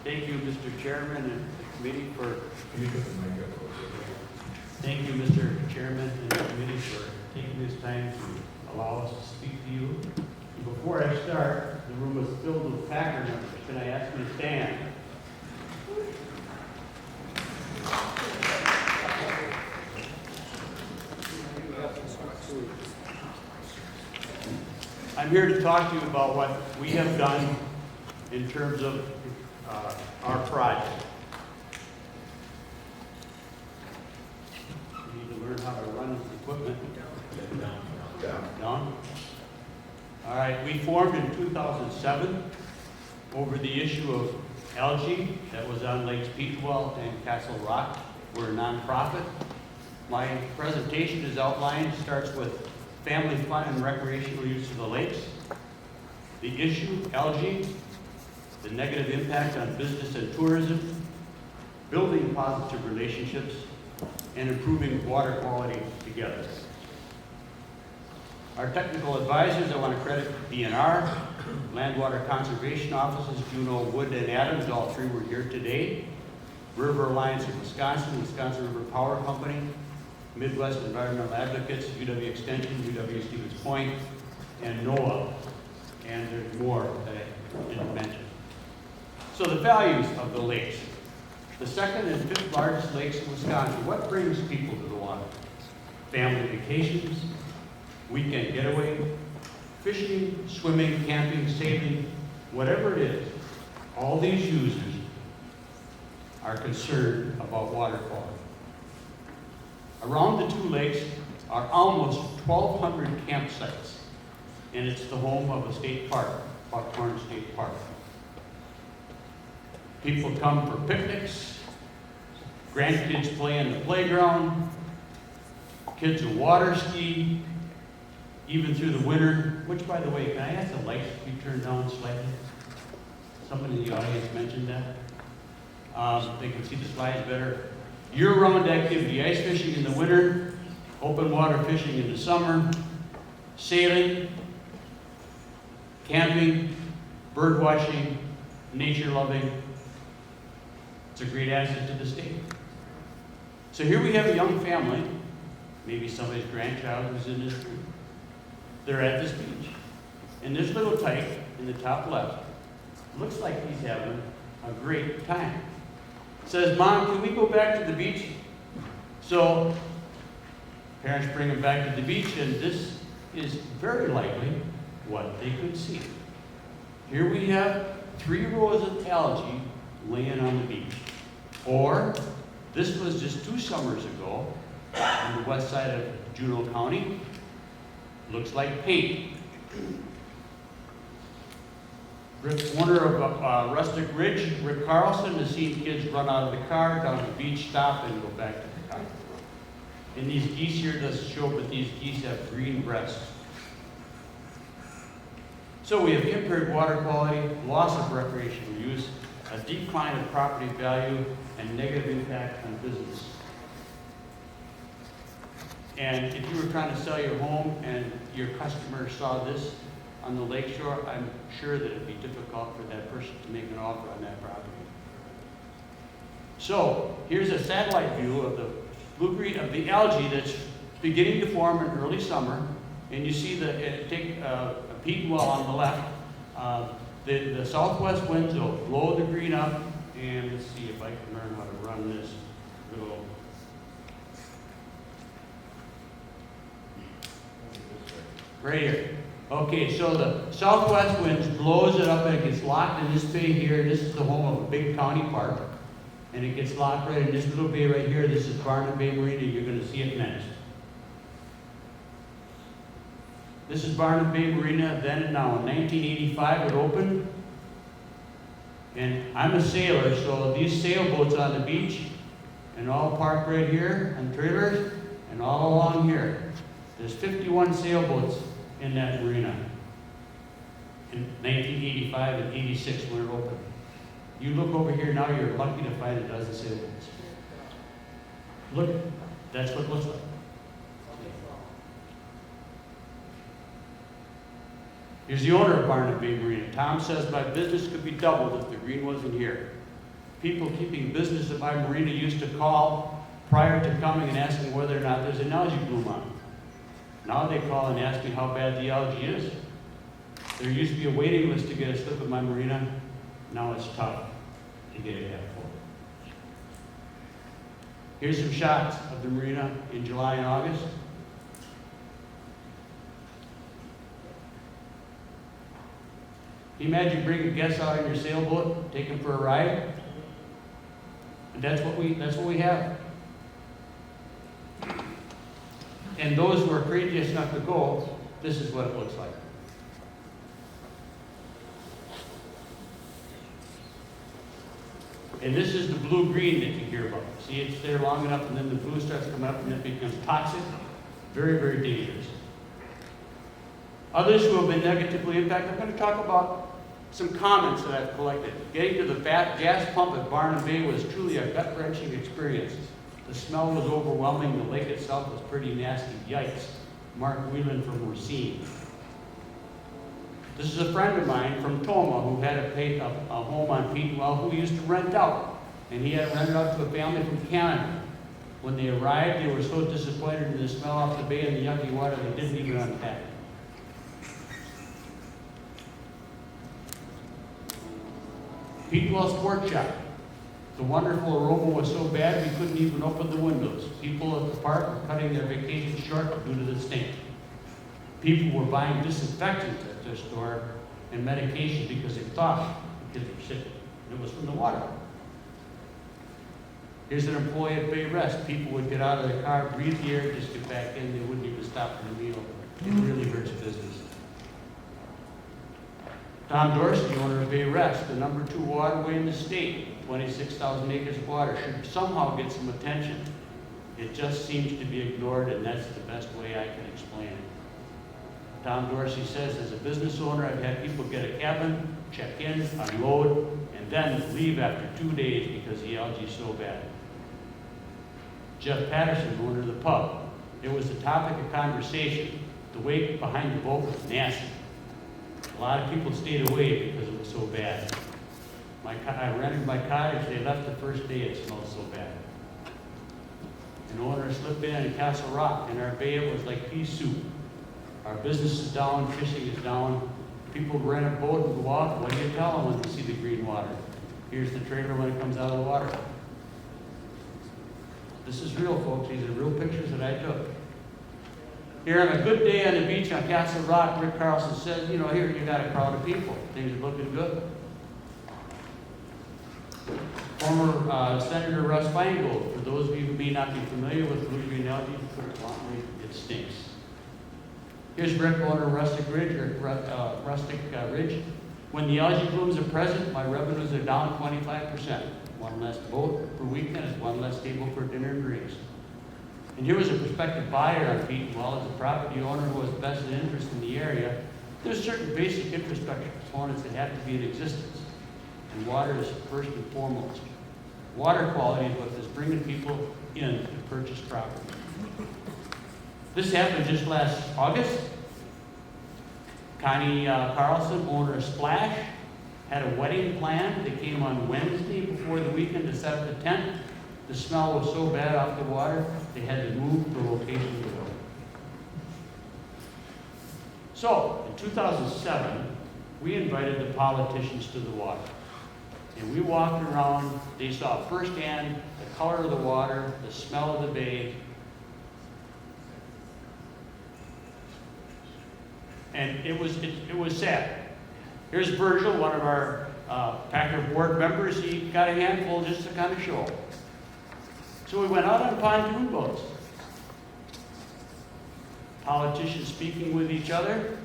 Thank you, Mr. Chairman and the committee for. Can you put the mic up closer? Thank you, Mr. Chairman and the committee for taking this time to allow us to speak to you. Before I start, the room is filled with Packer members. Can I ask you to stand? I'm here to talk to you about what we have done in terms of our project. We need to learn how to run this equipment. Down. All right, we formed in 2007 over the issue of algae that was on Lakes Petenwell and Castle Rock. We're a nonprofit. My presentation is outlined, starts with family fun and recreational use of the lakes, the issue, algae, the negative impact on business and tourism, building positive relationships, and improving water quality together. Our technical advisors, I want to credit DNR, Land Water Conservation Offices, Juneau, Wood, and Adams, all three were here today. River Alliance of Wisconsin, Wisconsin River Power Company, Midwest Environmental Advocates, UW Extension, UW Stevens Point, and NOAA. And there's more that I didn't mention. So the values of the lakes. The second and fifth largest lakes in Wisconsin. What brings people to the water? Family vacations, weekend getaway, fishing, swimming, camping, sailing, whatever it is. All these users are concerned about water quality. Around the two lakes are almost 1,200 campsites, and it's the home of a state park, Buckhorn State Park. People come for picnics, grandkids play in the playground, kids will water ski, even through the winter, which, by the way, can I ask the lights to be turned down slightly? Somebody in the audience mentioned that. They can see the slides better. Year-round activity, ice fishing in the winter, open water fishing in the summer, sailing, camping, bird watching, nature loving. It's a great asset to the state. So here we have a young family, maybe somebody's grandchild who's in this group. They're at this beach. And this little tyke in the top left looks like he's having a great time. Says, Mom, can we go back to the beach? So parents bring him back to the beach, and this is very likely what they could see. Here we have 3 rows of algae laying on the beach. Or this was just 2 summers ago on the west side of Juneau County. Looks like paint. Owner of Rustic Ridge, Rick Carlson, has seen kids run out of the car, down the beach, stop, and go back to the car. And these geese here doesn't show, but these geese have green breasts. So we have impaired water quality, loss of recreational use, a decline of property value, and negative impact on business. And if you were trying to sell your home and your customer saw this on the lakeshore, I'm sure that it'd be difficult for that person to make an offer on that property. So here's a satellite view of the blue-green of the algae that's beginning to form in early summer, and you see take a Petenwell on the left. The southwest winds will blow the green up, and let's see if I can learn how to run this little. Right here. Okay, so the southwest winds blows it up and it gets locked in this bay here. This is the home of a big county park. And it gets locked right in this little bay right here. This is Barnum Bay Marina. You're going to see it next. This is Barnum Bay Marina then and now. In 1985 it opened. And I'm a sailor, so these sailboats on the beach and all parked right here on trailers and all along here. There's 51 sailboats in that marina in 1985 and 86 when it opened. You look over here now, you're lucky to find a dozen sailboats. Look, that's what it looks like. Here's the owner of Barnum Bay Marina. Tom says my business could be doubled if the green wasn't here. people keeping business at my marina used to call prior to coming and asking whether or not there's an algae bloom on. Now they call and ask me how bad the algae is. There used to be a waiting list to get a slip at my marina. Now it's tough to get it half full. Here's some shots of the marina in July and August. Can you imagine bringing guests out in your sailboat, take them for a ride? And that's what we have. And those who are courageous enough to go, this is what it looks like. And this is the blue-green that you hear about. See, it's there long enough, and then the blue starts coming up, and it becomes toxic. Very, very dangerous. Others who have been negatively impacted, I'm going to talk about some comments that I've collected. Getting to the gas pump at Barnum Bay was truly a gut-wrenching experience. The smell was overwhelming. The lake itself was pretty nasty. Yikes. Mark Whelan from Racine. This is a friend of mine from Toma who had a home on Petenwell who used to rent out. And he had rented out to a family from Canada. When they arrived, they were so disappointed in the smell off the bay and the yucky water, they didn't even unpack it. Petenwell Sports Shop. The wonderful aroma was so bad we couldn't even open the windows. People at the park were cutting their vacation short due to the stink. People were buying disinfectant at their store and medication because they thought the kids were sick. It was from the water. Here's an employee at Bay Rest. People would get out of their car, breathe the air, just get back in. They wouldn't even stop for a meal. It really hurts business. Tom Dorsey, owner of Bay Rest, the #2 waterway in the state, 26,000 acres of water, should somehow get some attention. It just seems to be ignored, and that's the best way I can explain it. Tom Dorsey says, as a business owner, I've had people get a cabin, check in, unload, and then leave after 2 days because the algae is so bad. Jeff Patterson, owner of the pub, it was the topic of conversation. The wake behind the boat was nasty. A lot of people stayed away because it was so bad. I rented my cottage. They left the first day. It smelled so bad. An owner slipped in Castle Rock. In our bay, it was like pea soup. Our business is down. Fishing is down. People rent a boat and go out. What do you tell them when they see the green water? Here's the trailer when it comes out of the water. This is real, folks. These are real pictures that I took. Here on a good day on the beach on Castle Rock, Rick Carlson says, you know, here you got a crowd of people. Things are looking good. Former Senator Russ Feingold, for those of you who may not be familiar with blue-green algae, to put it bluntly, it stinks. Here's Rick, owner of Rustic Ridge. When the algae blooms are present, my revenues are down 25%. One less boat per weekend is one less table for dinner and drinks. And here was a prospective buyer on Petenwell, as a property owner who has vested interest in the area. There's certain basic infrastructure components that have to be in existence. And water is first and foremost. Water quality is what is bringing people in to purchase property. This happened just last August. Connie Carlson, owner of Splash, had a wedding planned. They came on Wednesday before the weekend to set up the tent. The smell was so bad off the water, they had to move the location to the road. So, in 2007, we invited the politicians to the water. And we walked around, they saw firsthand the color of the water, the smell of the bay. And it was sad. Here's Virgil, one of our Packer board members. He got a handful just to kind of show. So we went out on pontoon boats. Politicians speaking with each other,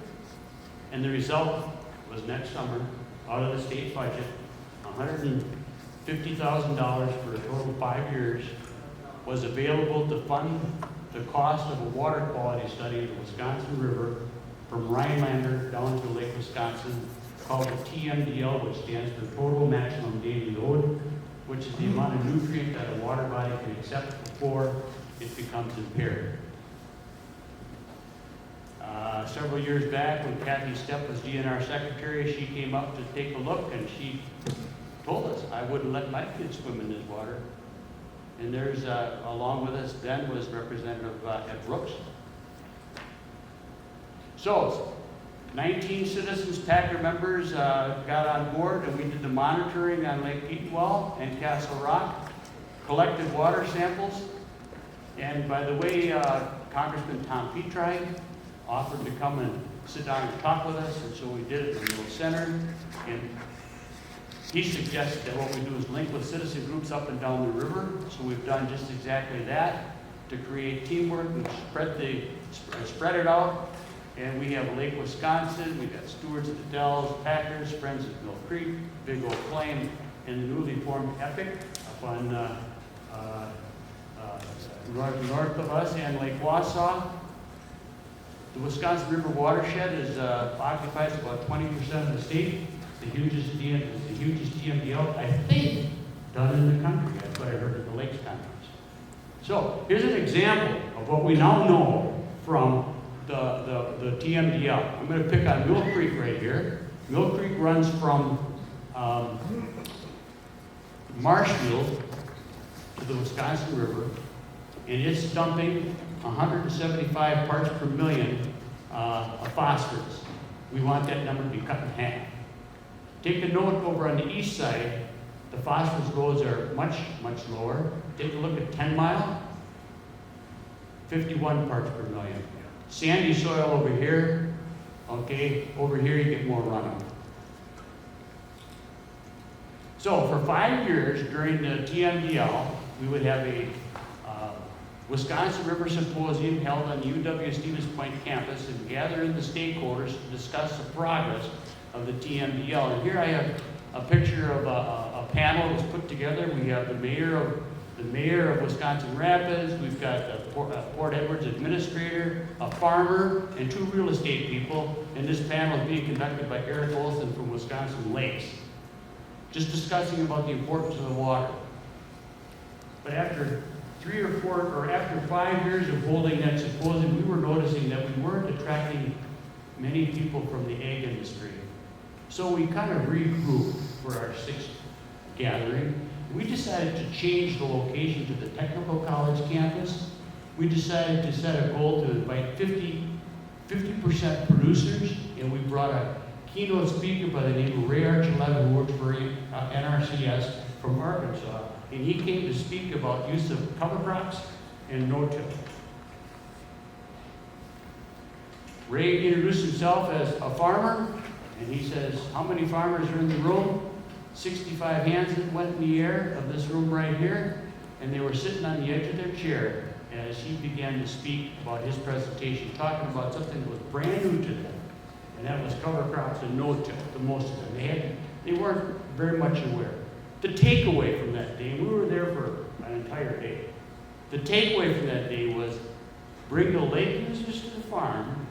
and the result was next summer, out of the state budget, $150,000 for a total of 5 years was available to fund the cost of a water quality study of the Wisconsin River from Rhinelander down to Lake Wisconsin, called the TMDL, which stands for Total Maximum Daily Load, which is the amount of nutrient that a water body can accept before it becomes impaired. Several years back, when Kathy Stepp was DNR secretary, she came up to take a look, and she told us, I wouldn't let my kids swim in this water. And there's, along with us then was Representative Ed Brooks. So, 19 Citizens Packer members got on board, and we did the monitoring on Lake Petenwell and Castle Rock, collected water samples, and by the way, Congressman Tom Petri offered to come and sit down and talk with us, and so we did it in the little center, and he suggested that what we do is link with citizen groups up and down the river, so we've done just exactly that to create teamwork and spread it out. And we have Lake Wisconsin, we've got Stewards at the Dells, Packers, Friends at Mill Creek, Big Oak Flame, and the newly formed Epic up on north of us, and Lake Wausau. The Wisconsin River watershed occupies about 20% of the state. The hugest TMDL, I think, done in the country. That's what I heard at the Lakes Conference. So here's an example of what we now know from the TMDL. I'm going to pick on Mill Creek right here. Mill Creek runs from Marshfield to the Wisconsin River, and it's dumping 175 parts per million of phosphorus. We want that number to be cut in half. Take a note over on the east side, the phosphorus loads are much, much lower. Take a look at 10 Mile, 51 parts per million. Sandy soil over here, okay, over here you get more runoff. So for 5 years during the TMDL, we would have a Wisconsin River Symposium held on the UW Stevens Point campus and gather in the stakeholders to discuss the progress of the TMDL. And here I have a picture of a panel that's put together. We have the mayor of Wisconsin Rapids, we've got the Port Edwards administrator, a farmer, and 2 real estate people. And this panel is being conducted by Eric Olson from Wisconsin Lakes, just discussing about the importance of the water. But after 5 years of holding that symposium, we were noticing that we weren't attracting many people from the ag industry. So we kind of regrouped for our 6th gathering. We decided to change the location to the Technical College campus. We decided to set a goal to invite 50% producers, and we brought a keynote speaker by the name of Ray Archuleta, who works for NRCS from Arkansas, and he came to speak about use of cover crops and no-till. Ray introduced himself as a farmer, and he says, how many farmers are in the room? 65 hands that went in the air of this room right here, and they were sitting on the edge of their chair as he began to speak about his presentation, talking about something that was brand new to them, and that was cover crops and no-till, to most of them. They weren't very much aware. The takeaway from that day, we were there for an entire day, the takeaway from that day was bring the lake users to the farm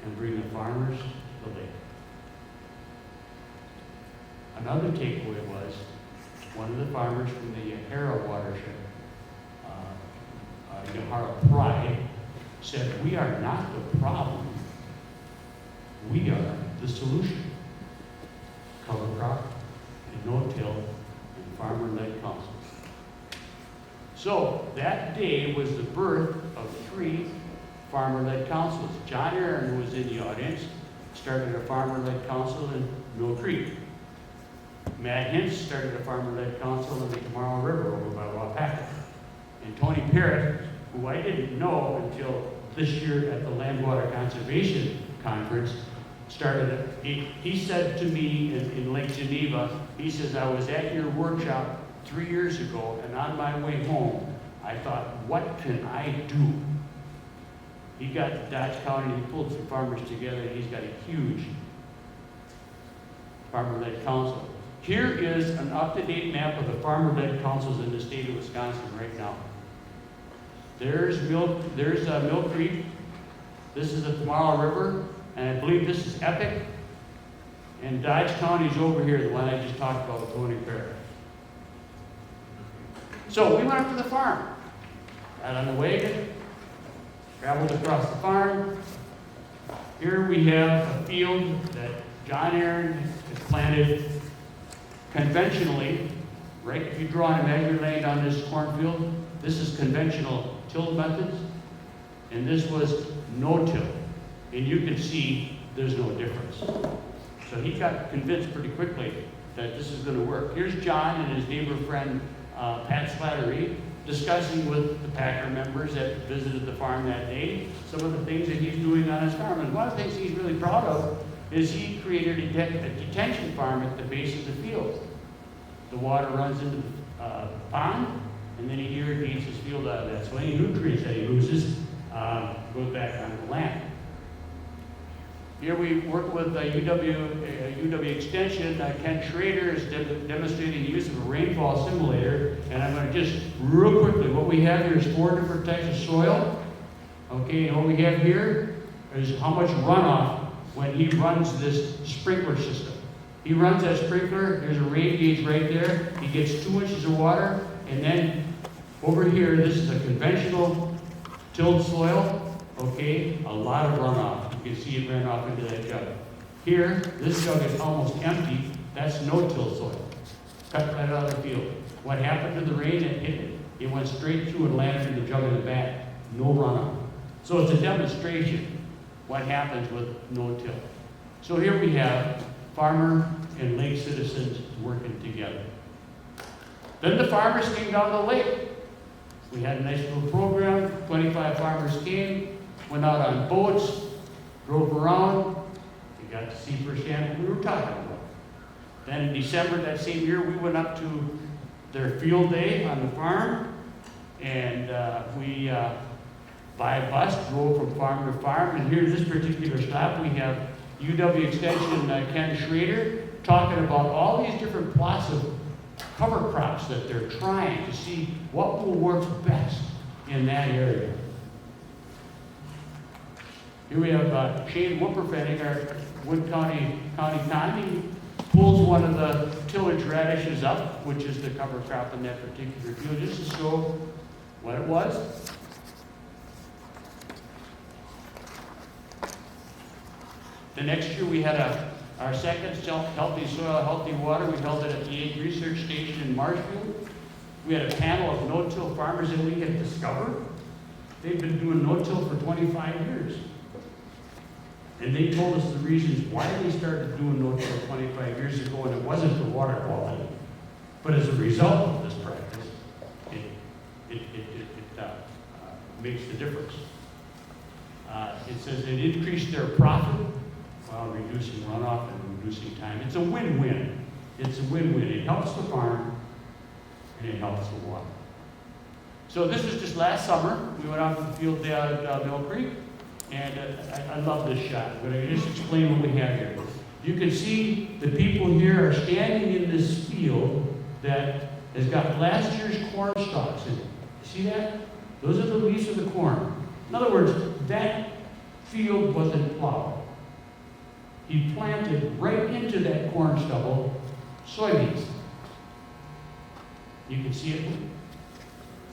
and bring the farmers to the lake. Another takeaway was one of the farmers from the Yahara watershed, Yahara Pride, said, we are not the problem, we are the solution. Cover crop and no-till and farmer-led councils. So that day was the birth of 3 farmer-led councils. John Aaron, who was in the audience, started a farmer-led council in Mill Creek. Matt Hintz started a farmer-led council in the Tomorrow River over by Wapaka. And Tony Parrott, who I didn't know until this year at the Land Water Conservation Conference, started it. He said to me in Lake Geneva, he says, I was at your workshop 3 years ago, and on my way home, I thought, what can I do? He got to Dodge County, he pulled some farmers together, and he's got a huge farmer-led council. Here is an up-to-date map of the farmer-led councils in the state of Wisconsin right now. There's Mill Creek, this is the Tomorrow River, and I believe this is Epic, and Dodge County's over here, the one I just talked about with Tony Parrott. So we went up to the farm, got on the wagon, traveled across the farm. Here we have a field that John Aaron has planted Conventionally, right, if you draw an imaginary line on this cornfield, this is conventional till methods, and this was no-till. And you can see there's no difference. So he got convinced pretty quickly that this is going to work. Here's John and his neighbor friend, Pat Slattery, discussing with the Packer members that visited the farm that day some of the things that he's doing on his farm. And one of the things he's really proud of is he created a detention farm at the base of the field. The water runs into the pond, and then he irrigates his field out of that. So any nutrients that he loses goes back onto the land. Here we work with UW Extension. Ken Schrader is demonstrating the use of a rainfall simulator. And I'm going to just real quickly, what we have here is 4 different types of soil. Okay, and what we have here is how much runoff when he runs this sprinkler system. He runs that sprinkler, there's a rain gauge right there. He gets 2 inches of water, and then over here, this is a conventional tilled soil. Okay, a lot of runoff. You can see it ran off into that jug. Here, this jug is almost empty. That's no-till soil. Cut right out of the field. What happened to the rain? It hit it. It went straight through and landed in the jug in the back. No runoff. So it's a demonstration what happens with no-till. So here we have farmer and lake citizens working together. Then the farmers came down the lake. We had a nice little program. 25 farmers came. Went out on boats, drove around. We got to see firsthand what we were talking about. Then in December that same year, we went up to their field day on the farm, and we, by bus, drove from farm to farm. And here at this particular stop, we have UW Extension Ken Schrader talking about all these different plots of cover crops that they're trying to see what will work best in that area. Here we have Shane Wupperfenning, our Wood County con. He pulls one of the tillage radishes up, which is the cover crop in that particular field, just to show what it was. The next year we had our second Healthy Soil, Healthy Water. We held it at the Ag Research Station in Marshfield. We had a panel of no-till farmers that we had discovered. They've been doing no-till for 25 years. And they told us the reasons why they started doing no-till 25 years ago, and it wasn't for water quality. But as a result of this practice, it makes the difference. It says it increased their profit while reducing runoff and reducing time. It's a win-win. It's a win-win. It helps the farm, and it helps the water. So this was just last summer. We went out to the field day out at Mill Creek. And I love this shot. I'm going to just explain what we have here. You can see the people here are standing in this field that has got last year's corn stalks in it. See that? Those are the leaves of the corn. In other words, that field wasn't plowed. He planted right into that corn stubble soybeans. You can see it.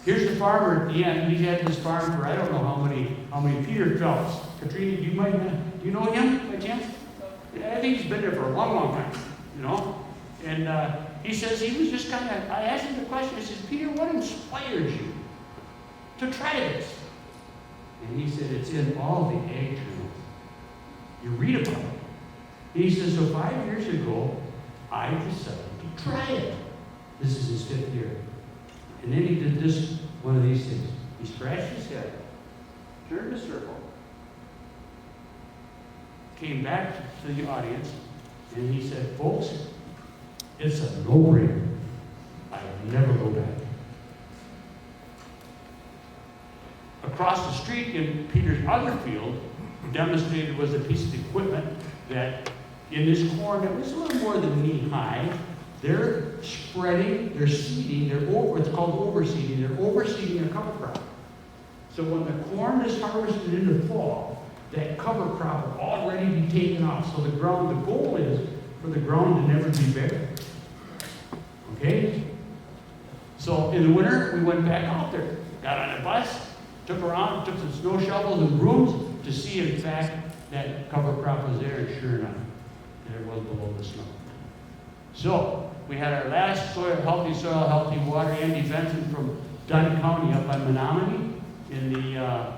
Here's the farmer at the end. He's had this farm for I don't know how many Peter Phelps. Katrina, do you know him by chance? I think he's been there for a long, long time, you know. And he says he was just kind of. I asked him the question. I said, Peter, what inspires you to try this? And he said, it's in all the ag journals. You read about it. He says, so 5 years ago, I decided to try it. This is his 5th year. And then he did this, one of these things. He scratched his head, turned a circle, came back to the audience, and he said, folks, it's a no-brainer. I'll never go back. Across the street in Peter's other field, demonstrated was a piece of equipment that in this corn that was a little more than knee-high, they're spreading, they're seeding, it's called overseeding. They're overseeding a cover crop. So when the corn is harvested in the fall, that cover crop will already be taken off. So the goal is for the ground to never be bare. Okay? So in the winter, we went back out there, got on a bus, took some snow shovels and brooms to see in fact that cover crop was there, and sure enough, there it was below the snow. So we had our last soil, healthy water, Andy Benson from Dunn County up by Menominee in the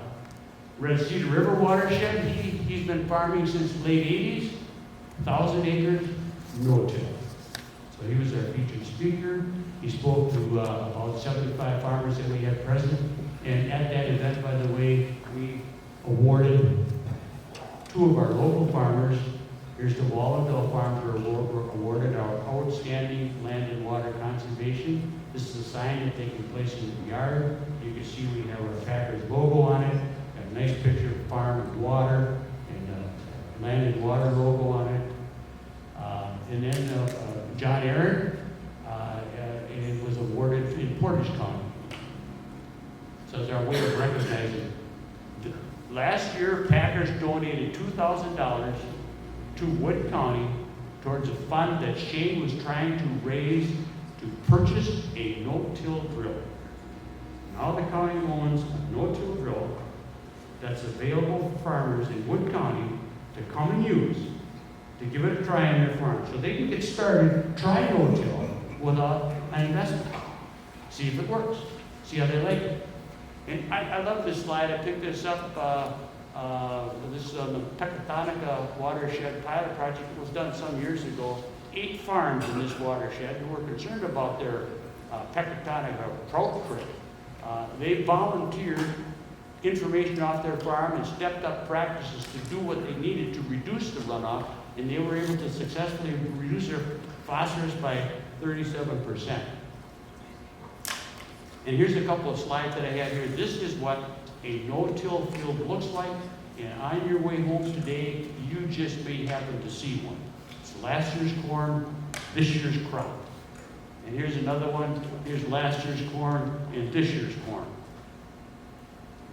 Red Cedar River watershed. He's been farming since the late 80s, 1,000 acres, no-till. So he was our featured speaker. He spoke to about 75 farmers that we had present. And at that event, by the way, we awarded 2 of our local farmers. Here's the Wallendale Farms were awarded our outstanding land and water conservation. This is a sign that they can place in the yard. You can see we have our Packers logo on it. Got a nice picture of farm and water and land and water logo on it. And then John Aaron was awarded in Portage County. So it's our way of recognizing. Last year, Packers donated $2,000 to Wood County towards a fund that Shane was trying to raise to purchase a no-till drill. Now the county owns a no-till drill that's available for farmers in Wood County to come and use to give it a try on their farm. So they can get started, try no-till without an investment. See if it works. See how they like it. And I love this slide. I picked this up. This is on the Pecatonica watershed pilot project. It was done some years ago. 8 farms in this watershed who were concerned about their Pecatonica trout creek. They volunteered information off their farm and stepped up practices to do what they needed to reduce the runoff, and they were able to successfully reduce their phosphorus by 37%. And here's a couple of slides that I have here. This is what a no-till field looks like, and on your way home today, you just may happen to see one. It's last year's corn, this year's crop. And here's another one. Here's last year's corn and this year's corn.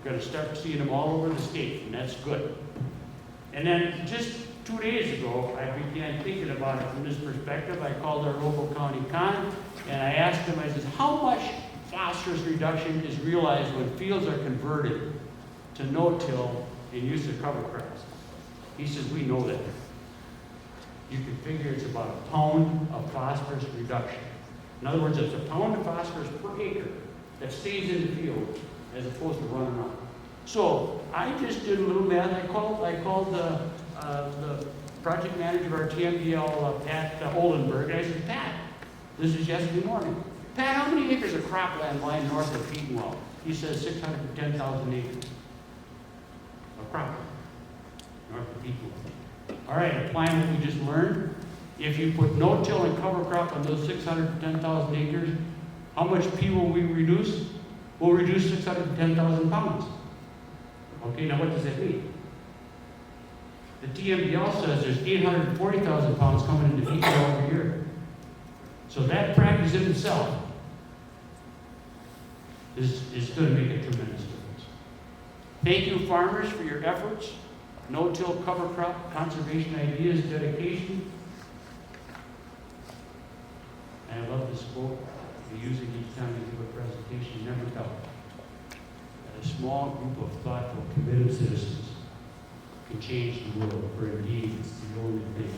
We're going to start seeing them all over the state, and that's good. And then just 2 days ago, I began thinking about it from this perspective. I called our local county con, and I asked him, I said, how much phosphorus reduction is realized when fields are converted to no-till and use of cover crops? He says, we know that. You can figure it's about a pound of phosphorus reduction. In other words, it's a pound of phosphorus per acre that stays in the field as opposed to running off. So I just did a little math. I called the project manager of our TMDL, Pat Oldenburg, and I said, Pat, this is yesterday morning. Pat, how many acres of cropland lie north of Petenwell? He says 610,000 acres of cropland north of Petenwell. All right, applying what we just learned. If you put no-till and cover crop on those 610,000 acres, how much P will we reduce? We'll reduce 610,000 pounds. Okay, now what does that mean? The TMDL says there's 840,000 pounds coming into Petenwell every year. So that practice in itself is going to make a tremendous difference. Thank you, farmers, for your efforts. No-till cover crop, conservation ideas, dedication. And I love this quote. We use it each time we give a presentation. Never doubt that a small group of thoughtful, committed citizens can change the world, for indeed it's the only thing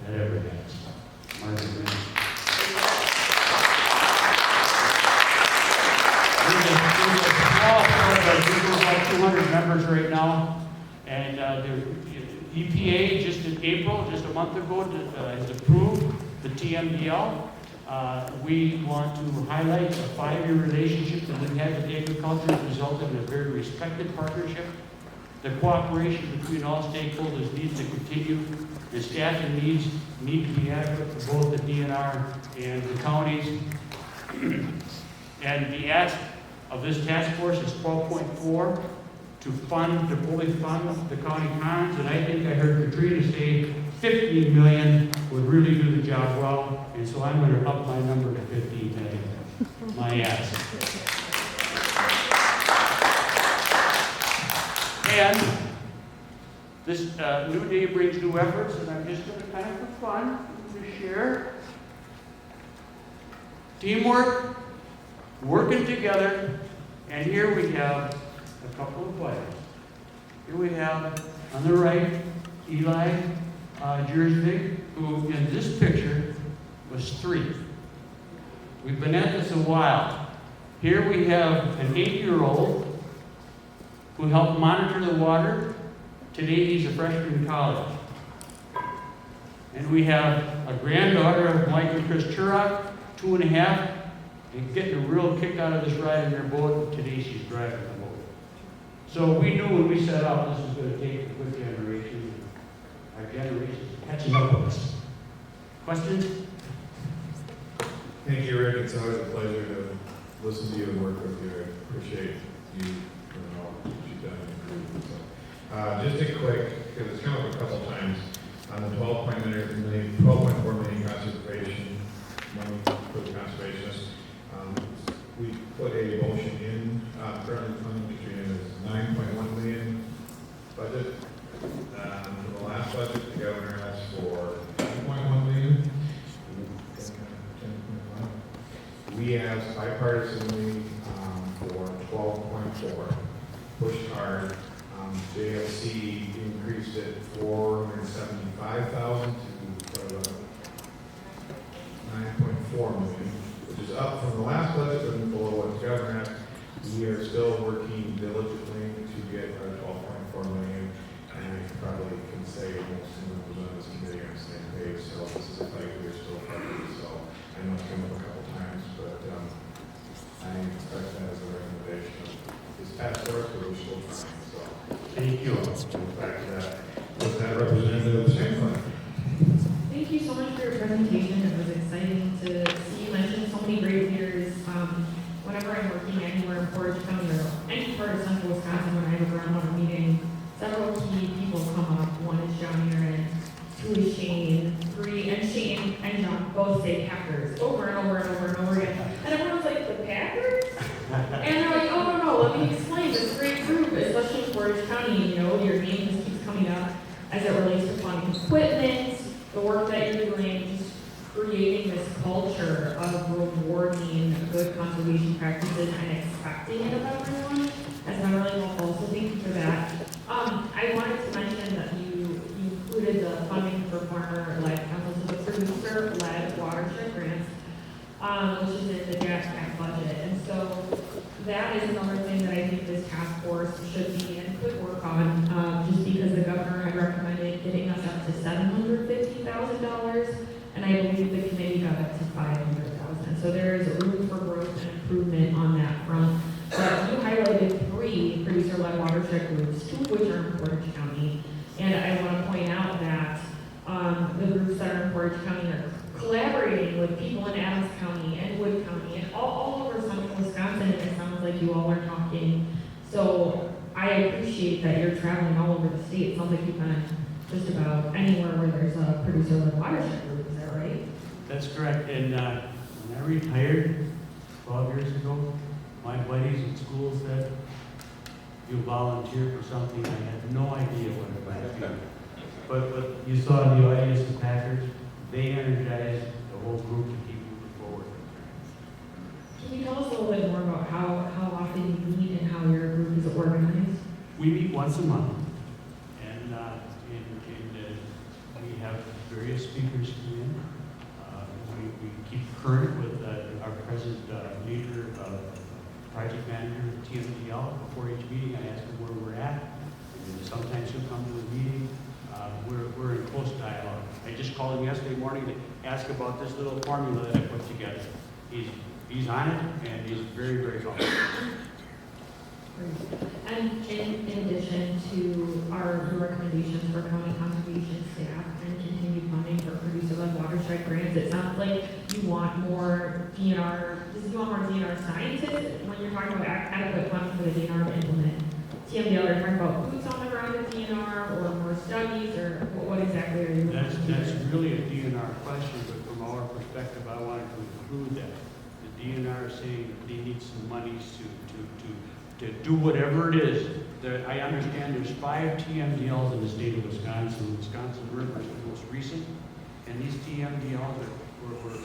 that ever has. Martin Green. There's a small program. We're about 200 members right now, and the EPA just in April, just a month ago, has approved the TMDL. We want to highlight a 5-year relationship that we've had with agriculture has resulted in a very respected partnership. The cooperation between all stakeholders needs to continue. The staffing needs need to be adequate for both the DNR and the counties. And the ask of this task force is 12.4 to fully fund the county cons. And I think I heard Katrina say 15 million would really do the job well. And so I'm going to up my number to 15 million. My ask. And this new day brings new efforts, and I'm just going to kind of for fun to share. Teamwork, working together, and here we have a couple of players. Here we have, on the right, Eli Jersvig, who in this picture was 3. We've been at this a while. Here we have an 8-year-old who helped monitor the water. Today he's a freshman in college. And we have a granddaughter of Mike and Chris Turok, 2.5, and getting a real kick out of this ride in their boat. Today she's driving the boat. So we knew when we set out this was going to take a quick generation. Our generation is catching up with us. Questions? Thank you, Rick. It's always a pleasure to listen to you and work with you. I appreciate you and all that you've done. Just a quick, because it's come up a couple times, on the 12.4 million conservation money for the conservationists. We put a motion in, currently funding Katrina is 9.1 million budget. For the last budget, the governor asked for 10.1 million. We asked bipartisanly for 12.4. Pushed hard. JLC increased it 475,000 to 9.4 million, which is up from the last budget, but below what the governor asked. We are still working diligently to get our 12.4 million, and I probably can say most members on this committee are on the same page. So this is a fight we're still fighting. So I know it's come up a couple times, but I expect that as a recommendation. This past work, but we're still trying. So Thank you. back to that. Was that representative Stanley? Thank you so much for your presentation. It was exciting to see you mention so many great leaders. Whenever I'm working anywhere in Portage County or any part of central Wisconsin, when I have a groundwater meeting, several key people come up. One is John Aaron, two is Shane, Shane and John both say Packers over and over and over and over again. And everyone's like, the Packers? And they're like, oh, no, let me explain. This great group, especially in Portage County, your name just keeps coming up as it relates to funding equipment, the work that you're doing, just creating this culture of rewarding good conservation practices and expecting it of everyone. That's not really helpful, so thank you for that. I wanted to mention that you included the funding for farmer-led councils, so the producer-led watershed grants, which is in the draft budget. And so that is another thing that I think this task force should be and could work on, just because the governor had recommended getting us up to $750,000, and I believe the committee got up to $500,000. So there is room for growth and improvement on that front. But you highlighted 3 producer-led watershed groups, 2 of which are in Portage County, and I want to point out that the groups that are in Portage County are collaborating with people in Adams County and Wood County and all over central Wisconsin, and it sounds like you all are talking. So I appreciate that you're traveling all over the state. It sounds like you've been just about anywhere where there's a producer-led watershed group. Is that right? That's correct. And when I retired 12 years ago, my buddies at school said, you volunteer for something. I had no idea what it might be. But you saw in the audience the Packers, they energized the whole group to keep moving forward. Can you tell us a little bit more about how often you meet and how your group is organized? We meet once a month, and we have various speakers come in. We keep current with our present leader, project manager of TMDL. Before each meeting, I ask him where we're at. And sometimes he'll come to the meeting. We're in close dialogue. I just called him yesterday morning to ask about this little formula that I put together. He's on it, and he's very, very helpful. And in addition to our recommendations for county conservation staff and continued funding for producer-led watershed grants, it sounds like you want more DNR. You want more DNR scientists when you're talking about adequate funding for the DNR to implement TMDL. Are you talking about boots on the ground at DNR or more studies, or what exactly are you looking That's for? really a DNR question, but from our perspective, I wanted to include that. The DNR is saying that they need some monies to do whatever it is. I understand there's 5 TMDLs in the state of Wisconsin. Wisconsin River is the most recent, and these TMDLs we're going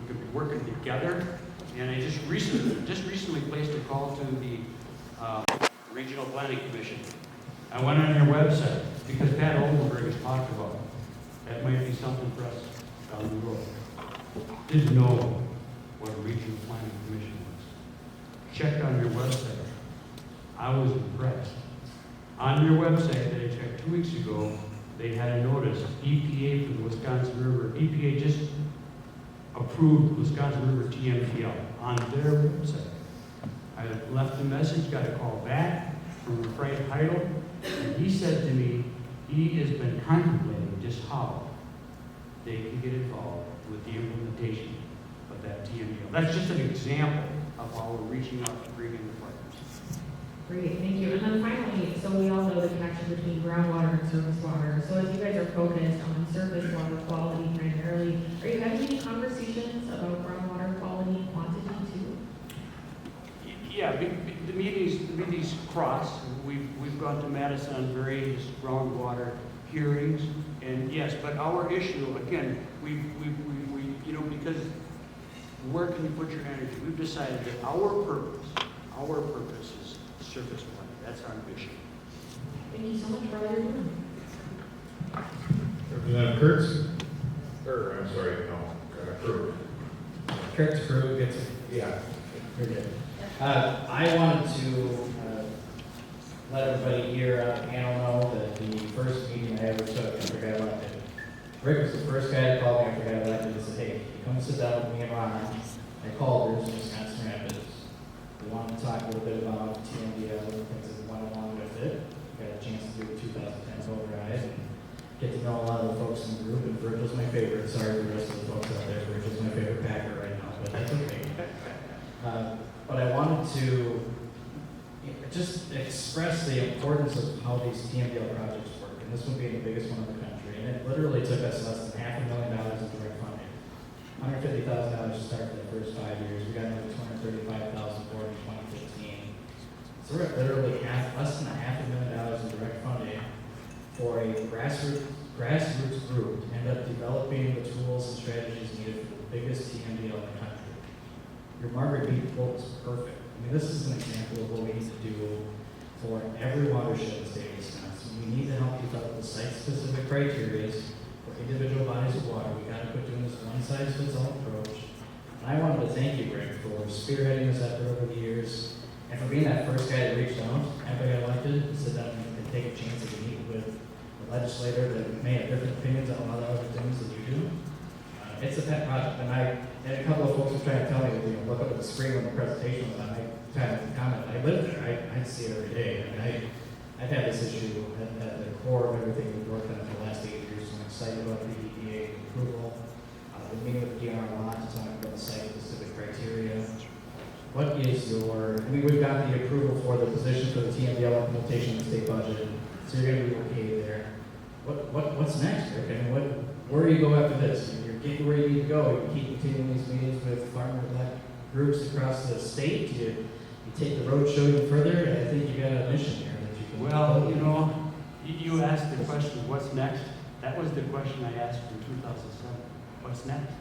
to be working together. And I just recently placed a call to the Regional Planning Commission. I went on their website because Pat Oldenburg has talked about it. That might be something for us down the road. didn't know what a regional planning commission was. Checked on your website. I was impressed. On your website that I checked 2 weeks ago, they had a notice, EPA from the Wisconsin River. EPA just approved Wisconsin River TMDL on their website. I left a message, got a call back from Frank Heidel, and he said to me, he has been contemplating just how they can get involved with the implementation of that TMDL. That's just an example of how we're reaching out to bring in the partners. Great, thank you. And then finally, so we all know the connection between groundwater and surface water. So as you guys are focused on surface water quality primarily, are you having any conversations about groundwater quality quantity too? Yeah, the meetings cross. We've gone to Madison on various groundwater hearings, and yes, but our issue, again, we because where can you put your energy? We've decided that our purpose is surface water. That's our mission. Thank you so much for all you're doing. Representative Kurtz? I'm sorry, no, Krug. Kurtz, Krug, it's, yeah, you're good. I wanted to let everybody here on the panel know that the first meeting I ever took after I got elected, Rick was the first guy to call me after I got elected and said, hey, come sit down with me and Ron. I called her, Wisconsin Rapids. We wanted to talk a little bit about TMDL and things that went along with it. We got a chance to do the 2010 vote ride and get to know a lot of the folks in the group. And Virgil's my favorite. Sorry for the rest of the folks out there. Virgil's my favorite Packer right now, but that's okay. But I wanted to just express the importance of how these TMDL projects work. And this one being the biggest one in the country. And it literally took us less than $500,000 in direct funding. $150,000 to start for the first 5 years. We got another $235,000 for it in 2015. So we're at literally less than $500,000 in direct funding for a grassroots group to end up developing the tools and strategies needed for the biggest TMDL in the country. Your Margaret Beach quote is perfect. I mean, this is an example of what we need to do for every watershed in the state of Wisconsin. We need to help develop the site-specific criteria for individual bodies of water. We got to quit doing this one-size-fits-all approach. And I wanted to thank you, Greg, for spearheading this effort over the years and for being that first guy that reached out after I got elected to sit down and take a chance to meet with a legislator that may have different opinions on a lot of other things that you do. It's a pet project, and I had a couple of folks who trying to tell me to look up at the screen when the presentation was on. I tried to comment. I live there. I see it every day. I mean, I've had this issue at the core of everything we've worked on for the last 8 years. So I'm excited about the EPA approval. We're meeting with the DNR a lot to talk about the site-specific criteria. What is your? I mean, we've got the approval for the position for the TMDL implementation in the state budget, so you're going to be okay there. What's next, Rick? I mean, where do you go after this? You're getting where you need to go. You keep continuing these meetings with farmer-led groups across the state. You take the road show even further. I think you got a mission here that you can. Well, you asked the question, what's next? That was the question I asked in 2007. What's next?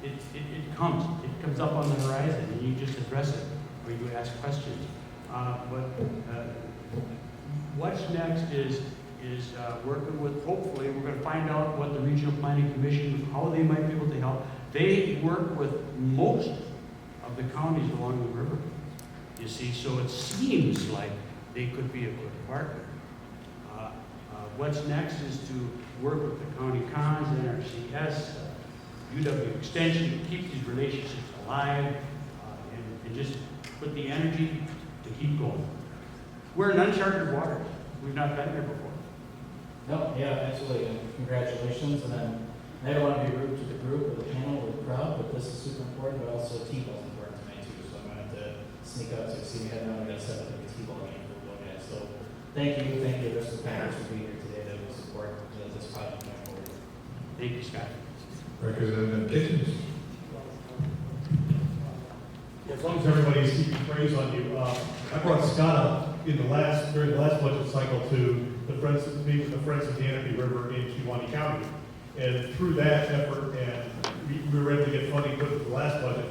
It comes up on the horizon, and you just address it, or you ask questions. What's next is working with, hopefully, we're going to find out what the Regional Planning Commission, how they might be able to help. They work with most of the counties along the river, you see, so it seems like they could be a good partner. What's next is to work with the county cons, NRCS, UW Extension, to keep these relationships alive, and just put the energy to keep going. We're in uncharted waters. We've not been there before. No, yeah, absolutely. And congratulations. And then I don't want to be rude to the group or the panel or the crowd, but this is super important, but also T-ball is important to me too. So I'm going to have to sneak up to see me head down. I'm going to set up a T-ball game for the guys. So thank you the rest of the panelists for being here today that will support this project going forward. Thank you, Scott. Representative Kitchens. As long as everybody's keeping praise on you, I brought Scott up during the last budget cycle to meet with the Friends of the Anarchy River in Kewaunee County. And through that effort, and we were able to get funding put in the last budget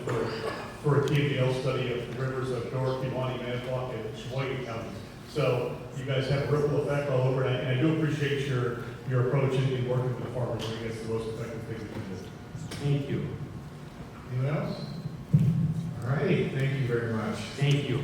for a TMDL study of the rivers of Door, Kewaunee, Manitowoc, and Sheboygan counties. So you guys have a ripple effect all over, and I do appreciate your approach in working with the farmers. I think it's the most effective thing we can do. Thank you. Anyone else? All right, thank you very much. Thank you.